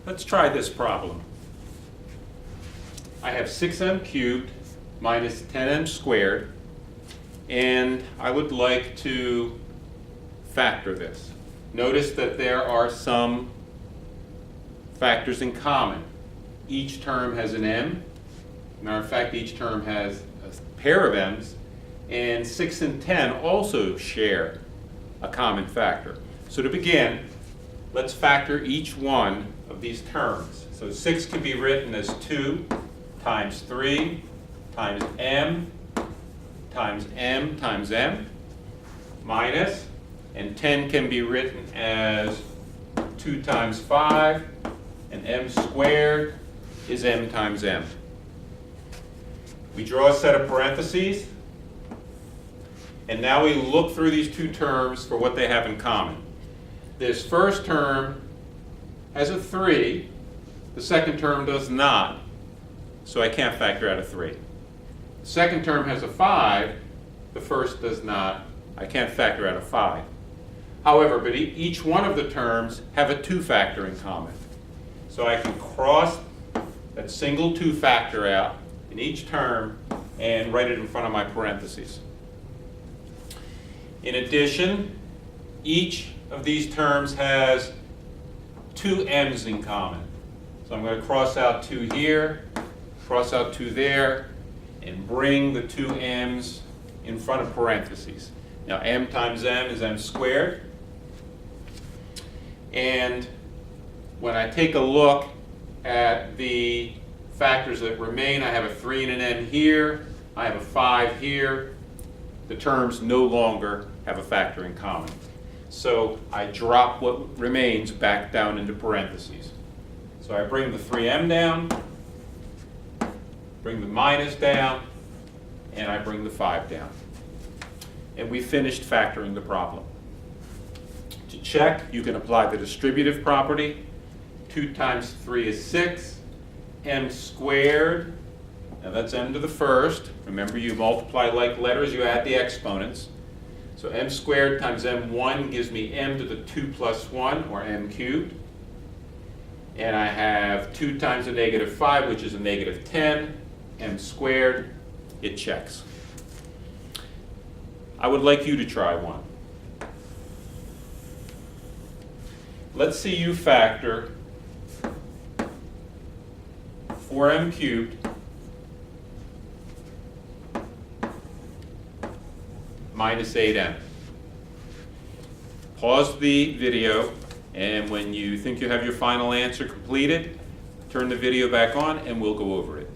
Let's try this problem. I have 6m cubed minus 10m squared, and I would like to factor this. Notice that there are some factors in common. Each term has an m. Matter of fact, each term has a pair of m's, and 6 and 10 also share a common factor. So to begin, let's factor each one of these terms. So 6 can be written as 2 times 3 times m times m times m minus, and 10 can be written as 2 times 5, and m squared is m times m. We draw a set of parentheses, and now we look through these two terms for what they have in common. This first term has a 3, the second term does not, so I can't factor out a 3. The second term has a 5, the first does not, I can't factor out a 5. However, but each one of the terms have a 2 factor in common. So I can cross that single 2 factor out in each term and write it in front of my parentheses. In addition, each of these terms has 2 m's in common. So I'm going to cross out 2 here, cross out 2 there, and bring the 2 m's in front of parentheses. Now m times m is m squared. And when I take a look at the factors that remain, I have a 3 and an m here, I have a 5 here. The terms no longer have a factor in common. So I drop what remains back down into parentheses. So I bring the 3m down, bring the minus down, and I bring the 5 down. And we finished factoring the problem. To check, you can apply the distributive property. 2 times 3 is 6. M squared, now that's m to the first. Remember, you multiply like letters, you add the exponents. So m squared times m1 gives me m to the 2 plus 1, or m cubed. And I have 2 times a negative 5, which is a negative 10. M squared, it checks. I would like you to try one. Let's see you factor 4m cubed minus 8m. Pause the video, and when you think you have your final answer completed, turn the video back on and we'll go over it.